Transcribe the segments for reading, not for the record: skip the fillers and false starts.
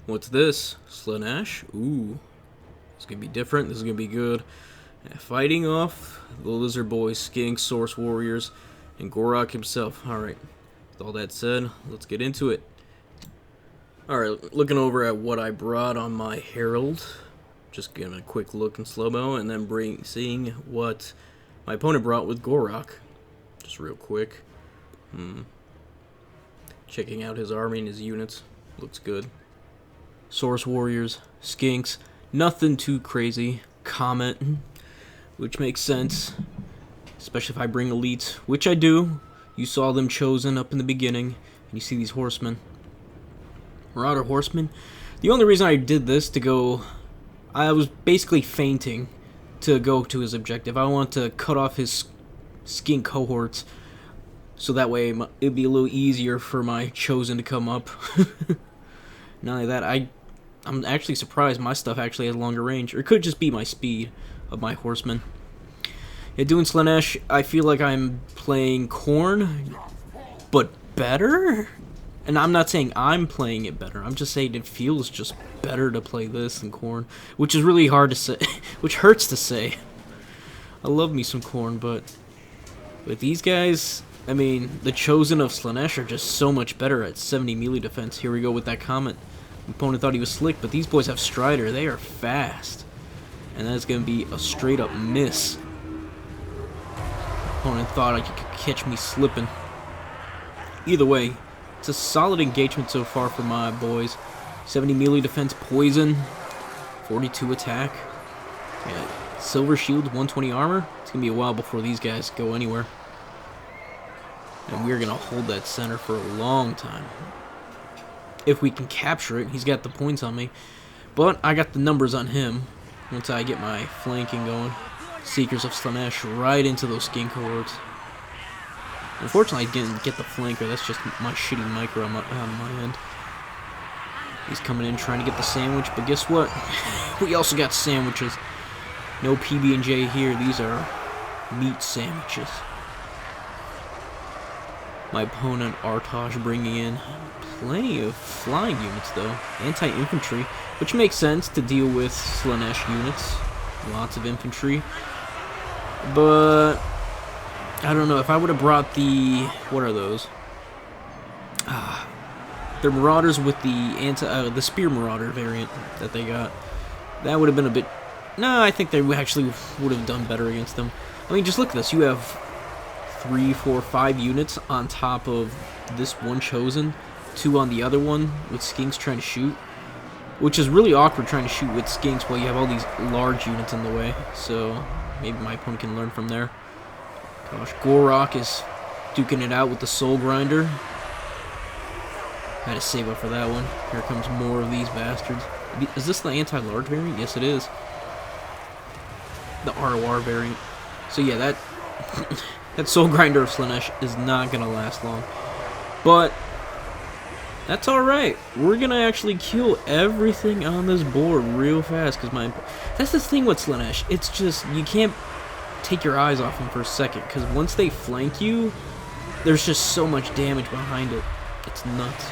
What's this? Slaanesh? Ooh. This is gonna be different. This is gonna be good. Fighting off the Lizard Boys, Skink, Source Warriors, and Gorok himself. Alright. With all that said, let's get into it. Alright, looking over at what I brought on my Herald. Just giving a quick look in slow-mo, and then seeing what my opponent brought with Gorok. Just real quick. Checking out his army and his units. Looks good. Source Warriors, Skinks, nothing too crazy. Comet, which makes sense, especially if I bring elites, which I do. You saw them chosen up in the beginning, and you see these horsemen. Marauder horsemen. The only reason I did this to go, I was basically feinting to go to his objective. I want to cut off his skink cohorts, so that way it'd be a little easier for my chosen to come up. Not only that, I'm actually surprised my stuff actually has longer range. Or it could just be my speed of my horsemen. Yeah, doing Slaanesh, I feel like I'm playing Khorne, but better? And I'm not saying I'm playing it better. I'm just saying it feels just better to play this than Khorne. Which is really hard to say. Which hurts to say. I love me some Khorne, but with these guys, I mean, the Chosen of Slaanesh are just so much better at 70 melee defense. Here we go with that Comet. Opponent thought he was slick, but these boys have Strider. They are fast. And that's going to be a straight up miss. Opponent thought I could catch me slipping. Either way, it's a solid engagement so far for my boys. 70 melee defense, poison, 42 attack. Yeah, silver shield, 120 armor. It's going to be a while before these guys go anywhere. And we're going to hold that center for a long time. If we can capture it, he's got the points on me. But I got the numbers on him once I get my flanking going. Seekers of Slaanesh right into those skin cohorts. Unfortunately, I didn't get the flanker. That's just my shitty micro on my end. He's coming in trying to get the sandwich, but guess what? We also got sandwiches. No PB&J here. These are meat sandwiches. My opponent, Artosh, bringing in plenty of flying units, though. Anti-infantry, which makes sense to deal with Slaanesh units. Lots of infantry. But I don't know, if I would have brought the... what are those? They're Marauders with the Spear Marauder variant that they got. That would have been a bit... No, I think they actually would have done better against them. I mean, just look at this. You have 3, 4, 5 units on top of this one Chosen, 2 on the other one with Skinks trying to shoot, which is really awkward trying to shoot with Skinks while you have all these large units in the way. So maybe my opponent can learn from there. Gosh, Gorok is duking it out with the Soul Grinder. Had to save up for that one. Here comes more of these bastards. Is this the anti-large variant? Yes, it is. The ROR variant. So yeah, that Soul Grinder of Slaanesh is not going to last long. But that's alright. We're going to actually kill everything on this board real fast. That's the thing with Slaanesh. It's just, you can't take your eyes off them for a second. Because once they flank you, there's just so much damage behind it. It's nuts.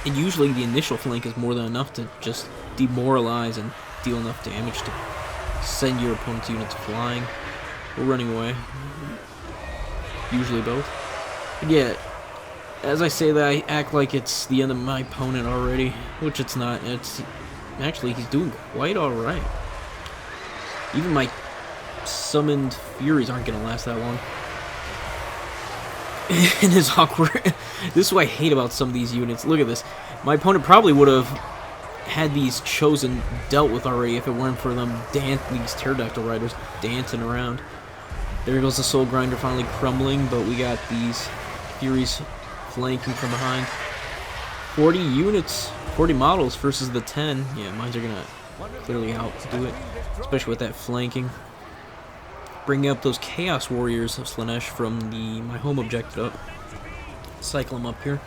And usually the initial flank is more than enough to just demoralize and deal enough damage to send your opponent's units flying or running away. Usually both. But yeah, as I say that, I act like it's the end of my opponent already, which it's not. It's actually, he's doing quite alright. Even my summoned Furies aren't going to last that long. And it's awkward. This is what I hate about some of these units. Look at this. My opponent probably would have had these Chosen dealt with already if it weren't for them these Pterodactyl Riders dancing around. There goes the Soul Grinder finally crumbling, but we got these Furies flanking from behind. 40 units, 40 models versus the 10. Yeah, mines are going to clearly outdo it, especially with that flanking. Bringing up those Chaos Warriors of Slaanesh from my home objective up. Cycle them up here.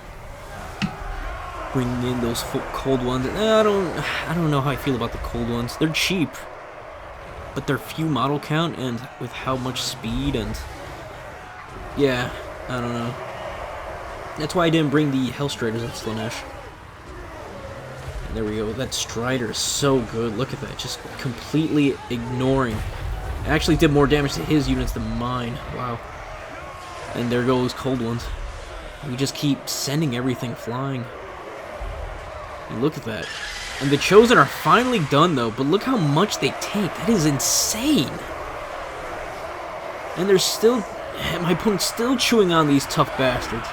Bringing in those cold ones. I don't know how I feel about the cold ones. They're cheap, but they're few model count, and with how much speed and... yeah, I don't know. That's why I didn't bring the Hellstriders of Slaanesh. There we go. That Strider is so good. Look at that. Just completely ignoring. It actually did more damage to his units than mine. Wow. And there goes Cold Ones. We just keep sending everything flying. And look at that. And the Chosen are finally done, though. But look how much they take. That is insane. And they're still... My opponent's still chewing on these tough bastards.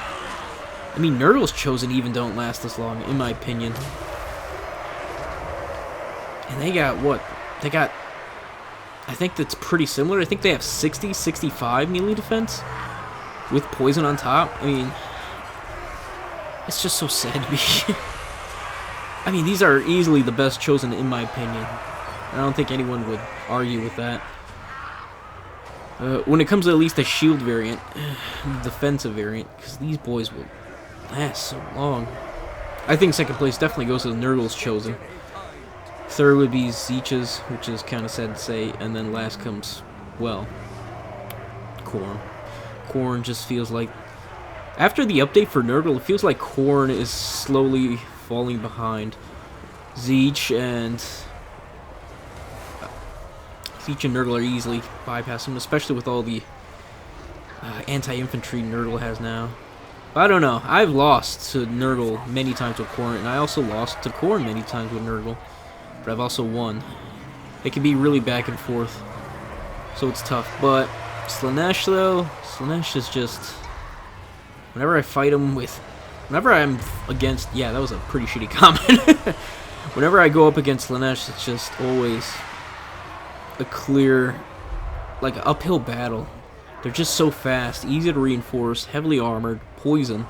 I mean, Nurgle's Chosen even don't last this long, in my opinion. And they got what? They got... I think that's pretty similar. I think they have 60, 65 melee defense. With poison on top. I mean... It's just so sad to me. I mean, these are easily the best Chosen, in my opinion. I don't think anyone would argue with that. When it comes to at least a shield variant, defensive variant, because these boys will last so long. I think second place definitely goes to the Nurgle's Chosen. Third would be Zeech's, which is kind of sad to say, and then last comes, well, Khorne. Khorne just feels like, after the update for Nurgle, it feels like Khorne is slowly falling behind. Zeech and Nurgle are easily bypassing him, especially with all the anti-infantry Nurgle has now. But I don't know. I've lost to Nurgle many times with Khorne, and I also lost to Khorne many times with Nurgle. But I've also won. It can be really back and forth, so it's tough. But Slaanesh, though, Slaanesh is just... Whenever I fight him with... Whenever I'm against... Yeah, that was a pretty shitty comment. Whenever I go up against Slaanesh, it's just always a clear, like, uphill battle. They're just so fast, easy to reinforce, heavily armored, poison,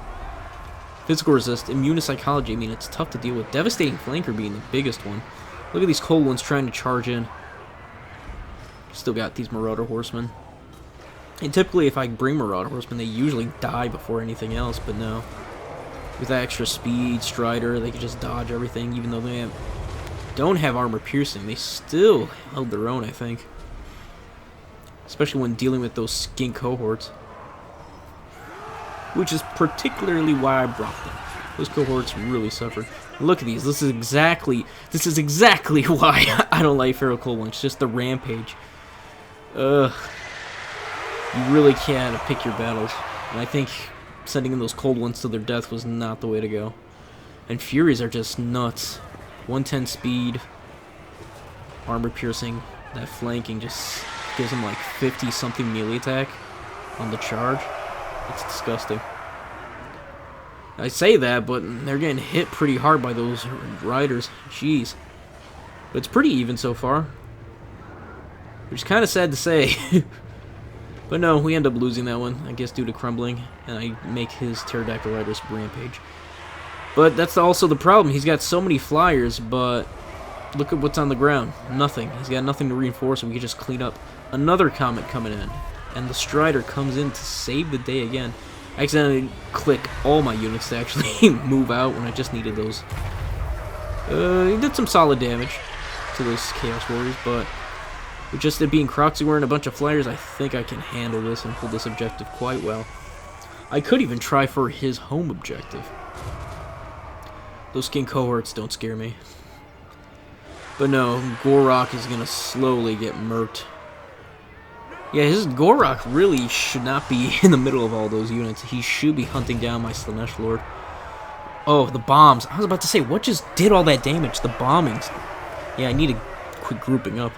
physical resist, immunopsychology. I mean, it's tough to deal with. Devastating flanker being the biggest one. Look at these Cold Ones trying to charge in. Still got these Marauder Horsemen. And typically, if I bring Marauder Horsemen, they usually die before anything else, but no. With that extra speed, Strider, they can just dodge everything, even though they don't have armor piercing. They still held their own, I think. Especially when dealing with those skink cohorts. Which is particularly why I brought them. Those cohorts really suffered. Look at these. This is exactly why I don't like Feral Cold Ones. Just the rampage. Ugh. You really can't pick your battles. And I think sending in those Cold Ones to their death was not the way to go. And Furies are just nuts. 110 speed, armor piercing, that flanking just gives them like 50-something melee attack on the charge. It's disgusting. I say that, but they're getting hit pretty hard by those riders. Jeez. But it's pretty even so far. Which is kind of sad to say. But no, we end up losing that one, I guess due to crumbling, and I make his Pterodactyl Riders rampage. But that's also the problem. He's got so many flyers, but look at what's on the ground. Nothing. He's got nothing to reinforce, and we can just clean up. Another Comet coming in, and the Strider comes in to save the day again. I accidentally click all my units to actually move out when I just needed those. He did some solid damage to those Chaos Warriors, but with just it being Croxyware and a bunch of flyers, I think I can handle this and hold this objective quite well. I could even try for his home objective. Those skin cohorts don't scare me. But no, Gorok is gonna slowly get murked. Yeah, his Gorok really should not be in the middle of all those units. He should be hunting down my Slaanesh Lord. Oh, the bombs. I was about to say, what just did all that damage? The bombings. Yeah, I need to quit grouping up.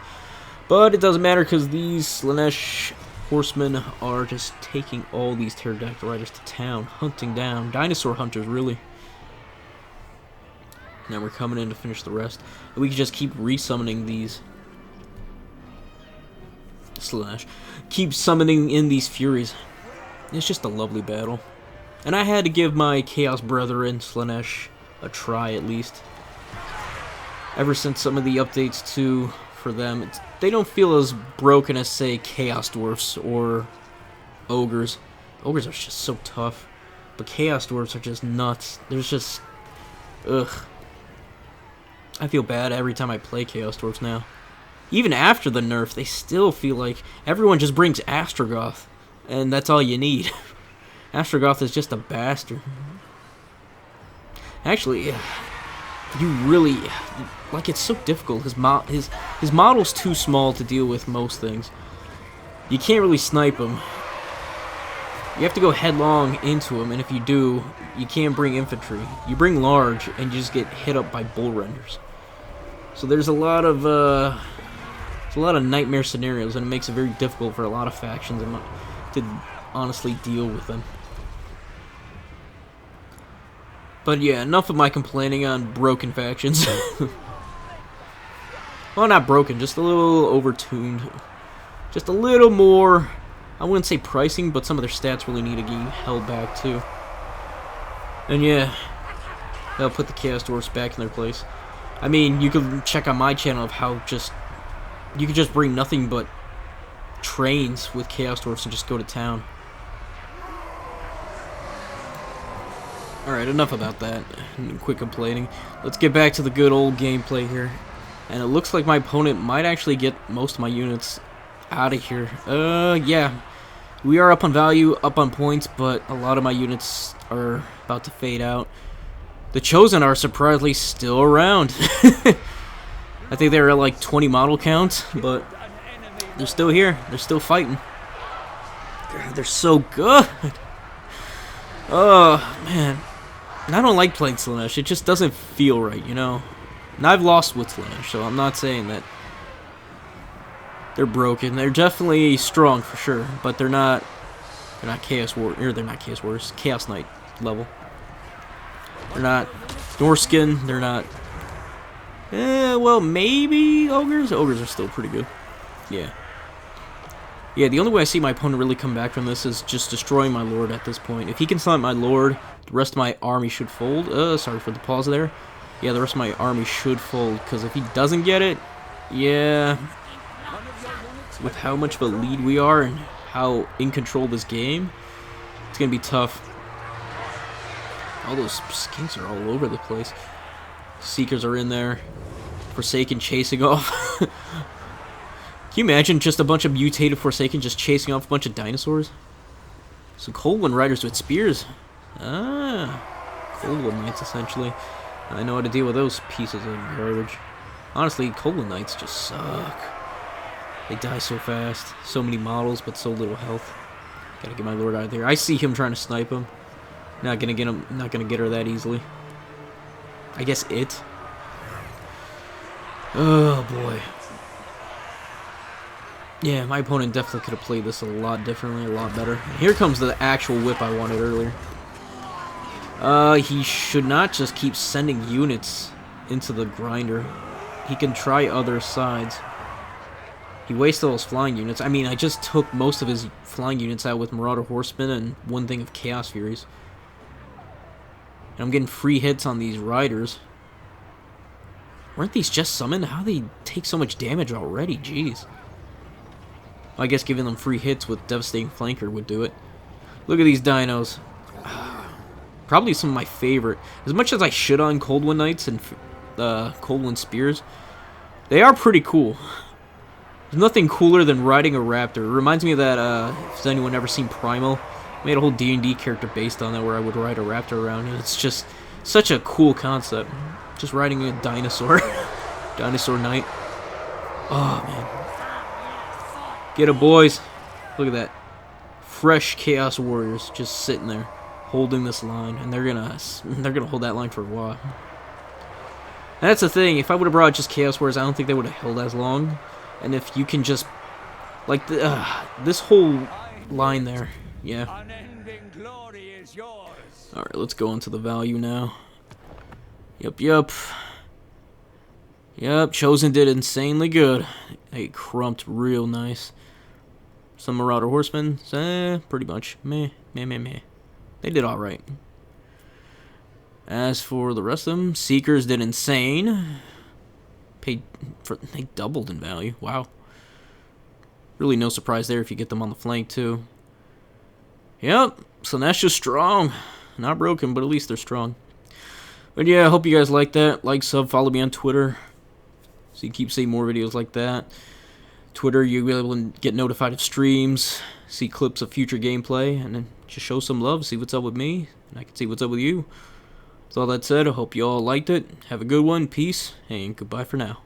But it doesn't matter because these Slaanesh horsemen are just taking all these Pterodactyl Riders to town, hunting down. Dinosaur hunters, really. Now we're coming in to finish the rest. And we can just keep resummoning these Slaanesh. Keep summoning in these Furies. It's just a lovely battle. And I had to give my Chaos Brethren Slaanesh a try at least. Ever since some of the updates too for them, they don't feel as broken as say Chaos Dwarfs or Ogres. Ogres are just so tough. But Chaos Dwarfs are just nuts. There's just... ugh. I feel bad every time I play Chaos Dwarfs now. Even after the nerf, they still feel like everyone just brings Astrogoth. And that's all you need. Astrogoth is just a bastard. Actually, you really, like, it's so difficult. His model's too small to deal with most things. You can't really snipe him. You have to go headlong into him, and if you do, you can't bring infantry. You bring large, and you just get hit up by bull renders. So there's a lot of nightmare scenarios, and it makes it very difficult for a lot of factions to honestly deal with them. But yeah, enough of my complaining on broken factions. Well, not broken, just a little overtuned. Just a little more, I wouldn't say pricing, but some of their stats really need to be held back too. And yeah, they'll put the Chaos Dwarfs back in their place. I mean, you could check on my channel of how you could just bring nothing but trains with Chaos Dwarfs and just go to town. Alright, enough about that. Quit complaining. Let's get back to the good old gameplay here. And it looks like my opponent might actually get most of my units out of here. Yeah. We are up on value, up on points, but a lot of my units are about to fade out. The Chosen are surprisingly still around. I think they're at like 20 model count, but they're still here. They're still fighting. God, they're so good. Oh, man. And I don't like playing Slaanesh. It just doesn't feel right, you know? And I've lost with Slaanesh, so I'm not saying that they're broken. They're definitely strong for sure, but they're not Chaos Warrior. They're not Chaos Warriors. Chaos Knight level. They're not Norskin. They're not. Well, maybe Ogres. Ogres are still pretty good. Yeah. Yeah, the only way I see my opponent really come back from this is just destroying my Lord at this point. If he can snipe my Lord, the rest of my army should fold. Sorry for the pause there. Yeah, the rest of my army should fold, because if he doesn't get it, yeah, with how much of a lead we are and how in control this game, it's going to be tough. All those skinks are all over the place. Seekers are in there. Forsaken chasing off. Can you imagine just a bunch of mutated Forsaken just chasing off a bunch of dinosaurs? Some Cold One Riders with spears. Ah, Cold One Knights, essentially. I know how to deal with those pieces of garbage. Honestly, Cold One Knights just suck. They die so fast. So many models, but so little health. Gotta get my Lord out of there. I see him trying to snipe him. Not gonna get him. Not gonna get her that easily. I guess it. Oh boy. Yeah, my opponent definitely could have played this a lot differently, a lot better. Here comes the actual whip I wanted earlier. He should not just keep sending units into the grinder. He can try other sides. He wasted all his flying units. I mean, I just took most of his flying units out with Marauder Horsemen and one thing of Chaos Furies. And I'm getting free hits on these riders. Weren't these just summoned? How do they take so much damage already? Jeez. I guess giving them free hits with Devastating Flanker would do it. Look at these dinos. Probably some of my favorite. As much as I shit on Cold One Knights and Cold One Spears, they are pretty cool. There's nothing cooler than riding a raptor. It reminds me of that, if anyone ever seen Primal, I made a whole D&D character based on that where I would ride a raptor around. And it's just such a cool concept. Just riding a dinosaur. Dinosaur Knight. Oh, man. Get it, boys. Look at that. Fresh Chaos Warriors just sitting there, holding this line, and they're gonna hold that line for a while. And that's the thing. If I would have brought just Chaos Warriors, I don't think they would have held as long. And if you can just, like, this whole line there, yeah. All right, let's go into the value now. Yep. Chosen did insanely good. They crumped real nice. Some Marauder Horsemen, pretty much. Meh. They did alright. As for the rest of them, Seekers did insane. They doubled in value. Wow. Really no surprise there if you get them on the flank too. Yep, Slaanesh is strong. Not broken, but at least they're strong. But yeah, I hope you guys like that. Like, sub, follow me on Twitter, so you keep seeing more videos like that. Twitter, you'll be able to get notified of streams, see clips of future gameplay, and then just show some love, see what's up with me, and I can see what's up with you. With all that said, I hope you all liked it. Have a good one, peace, and goodbye for now.